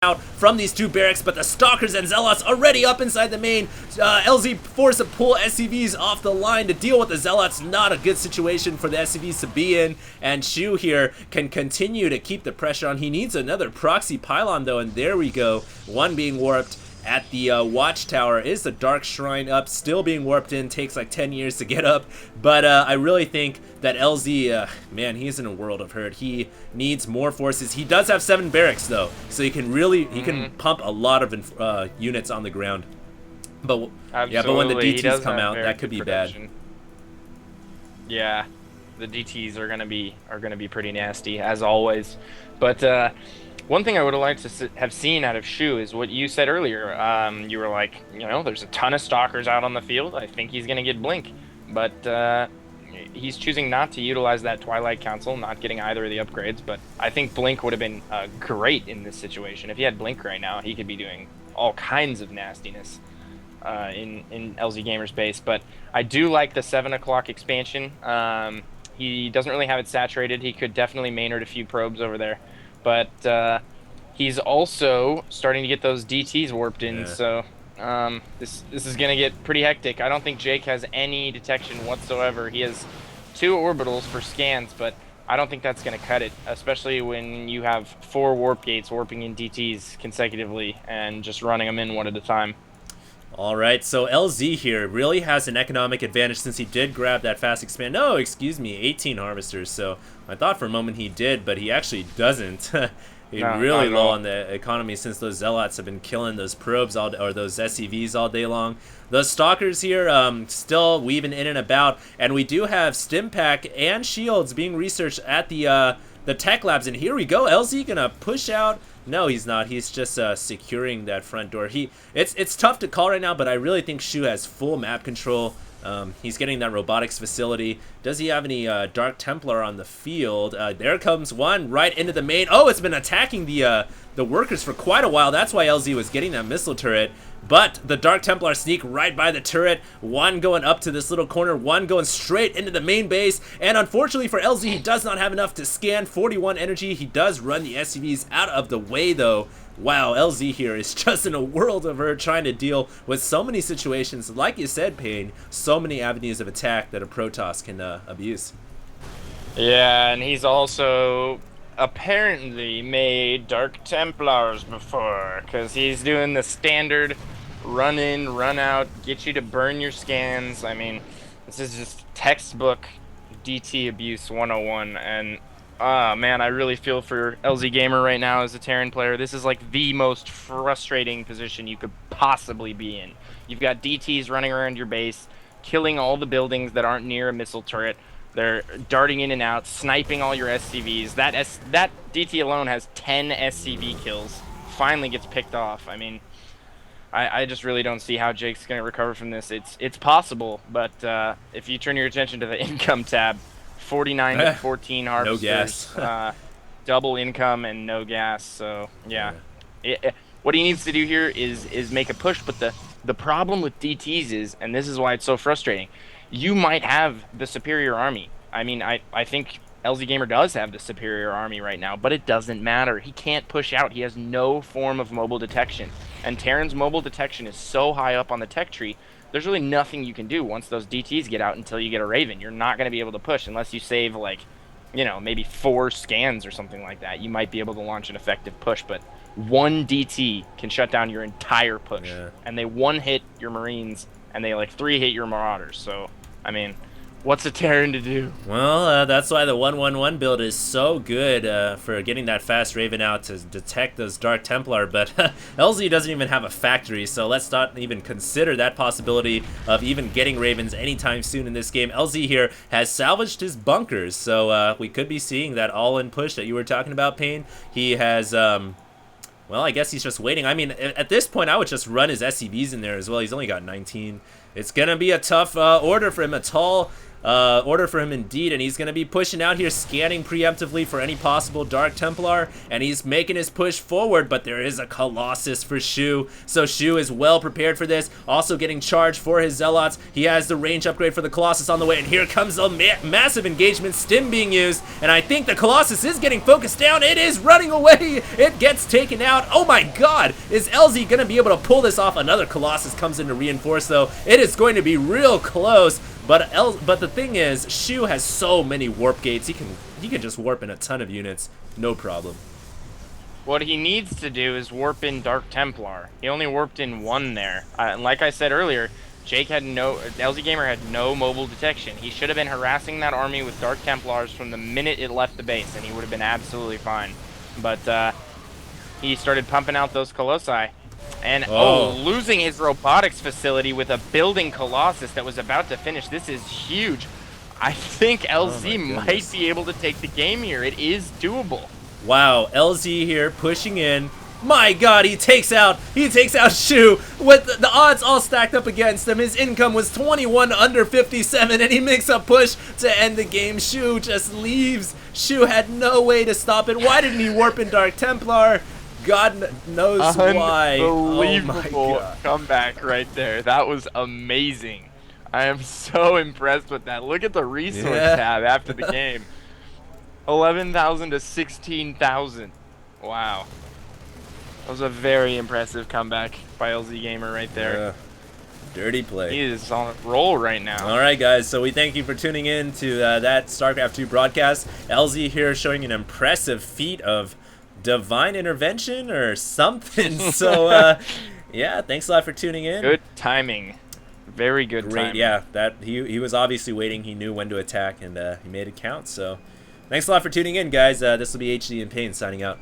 out from these two barracks, but the Stalkers and Zealots already up inside the main. LZ forced to pull SCVs off the line to deal with the Zealots. Not a good situation for the SCVs to be in, and Shew here can continue to keep the pressure on. He needs another proxy pylon though, and there we go. One being warped at the watchtower. Is the Dark Shrine up, still being warped in, takes like 10 years to get up, but I really think that LZ, man, he's in a world of hurt. He needs more forces. He does have 7 barracks though, so he can really, he can pump a lot of units on the ground. But yeah, but when the DTs come out, that could be bad. Yeah, the DTs are gonna be pretty nasty as always, but one thing I would have liked to have seen out of Shew is what you said earlier. You were like, you know, there's a ton of stalkers out on the field. I think he's going to get Blink. But he's choosing not to utilize that Twilight Council, not getting either of the upgrades. But I think Blink would have been great in this situation. If he had Blink right now, he could be doing all kinds of nastiness in LzGaMeR's base. But I do like the 7 o'clock expansion. He doesn't really have it saturated. He could definitely Maynard a few probes over there. But he's also starting to get those DTs warped in, yeah. So this is going to get pretty hectic. I don't think Jake has any detection whatsoever. He has 2 orbitals for scans, but I don't think that's going to cut it, especially when you have 4 warp gates warping in DTs consecutively and just running them in one at a time. Alright, so LZ here really has an economic advantage since he did grab that fast expand. No, excuse me, 18 harvesters. So I thought for a moment he did, but he actually doesn't. He's really low on the economy since those Zealots have been killing those probes or those SCVs all day long. Those Stalkers here still weaving in and about, and we do have Stimpack and shields being researched at the tech labs. And here we go, LZ gonna push out. No, he's not. He's just securing that front door. It's tough to call right now, but I really think Shew has full map control. He's getting that robotics facility. Does he have any Dark Templar on the field? There comes one right into the main. Oh, it's been attacking the workers for quite a while. That's why LZ was getting that missile turret. But the Dark Templar sneak right by the turret. One going up to this little corner. One going straight into the main base. And unfortunately for LZ, he does not have enough to scan 41 energy. He does run the SCVs out of the way though. Wow, LZ here is just in a world of hurt trying to deal with so many situations. Like you said, Payne, so many avenues of attack that a Protoss can abuse. Yeah, and he's also apparently made Dark Templars before, because he's doing the standard run in, run out, get you to burn your scans. I mean, this is just textbook DT abuse 101, and man, I really feel for LzGaMeR right now as a Terran player. This is like the most frustrating position you could possibly be in. You've got DTs running around your base, killing all the buildings that aren't near a missile turret. They're darting in and out, sniping all your SCVs. That DT alone has 10 SCV kills. Finally gets picked off. I mean, I just really don't see how Jake's going to recover from this. It's possible, but if you turn your attention to the income tab, 49 to 14 harvesters, no gas. double income and no gas. So yeah. What he needs to do here is make a push. But the problem with DTs is, and this is why it's so frustrating, you might have the superior army. I mean, I think LzGaMeR does have the superior army right now, but it doesn't matter. He can't push out. He has no form of mobile detection, and Terran's mobile detection is so high up on the tech tree. There's really nothing you can do once those DTs get out until you get a Raven. You're not going to be able to push unless you save, like, you know, maybe 4 scans or something like that. You might be able to launch an effective push, but one DT can shut down your entire push. Yeah. And they 1-hit your Marines, and they, like, 3-hit your Marauders. So, I mean, what's a Terran to do? Well, that's why the 1-1-1 build is so good for getting that fast Raven out to detect those Dark Templar, but LZ doesn't even have a factory, so let's not even consider that possibility of even getting Ravens anytime soon in this game. LZ here has salvaged his bunkers, so we could be seeing that all-in push that you were talking about, Payne. He has... well, I guess he's just waiting. I mean, at this point, I would just run his SCVs in there as well. He's only got 19. It's going to be a tough order for him. A tall order for him indeed, and he's going to be pushing out here, scanning preemptively for any possible Dark Templar, and he's making his push forward, but there is a Colossus for Shew, so Shew is well prepared for this, also getting charged for his Zealots. He has the range upgrade for the Colossus on the way, and here comes a massive engagement, stim being used, and I think the Colossus is getting focused down. It is running away. It gets taken out. Oh my god, is LZ going to be able to pull this off? Another Colossus comes in to reinforce, though. It is going to be real close. But the thing is, Shew has so many warp gates. He can just warp in a ton of units, no problem. What he needs to do is warp in Dark Templar. He only warped in one there. And like I said earlier, LzGaMeR had no mobile detection. He should have been harassing that army with Dark Templars from the minute it left the base, and he would have been absolutely fine. But he started pumping out those Colossi. And losing his robotics facility with a building Colossus that was about to finish. This is huge. I think LZ might be able to take the game here. It is doable. Wow, LZ here pushing in. My god, he takes out Shew with the odds all stacked up against him. His income was 21 under 57, and he makes a push to end the game. Shew just leaves. Shew had no way to stop it. Why didn't he warp in Dark Templar? God knows why. Unbelievable comeback right there. That was amazing. I am so impressed with that. Look at the resource tab after the game. 11,000 to 16,000. Wow. That was a very impressive comeback by LzGaMeR right there. Dirty play. He is on a roll right now. All right, guys. So we thank you for tuning in to that StarCraft 2 broadcast. LZ here showing an impressive feat of divine intervention or something. So yeah, thanks a lot for tuning in. Good timing. Very good timing. Yeah, that he was obviously waiting. He knew when to attack, and he made it count. So thanks a lot for tuning in, guys. This will be HD and Payne signing out.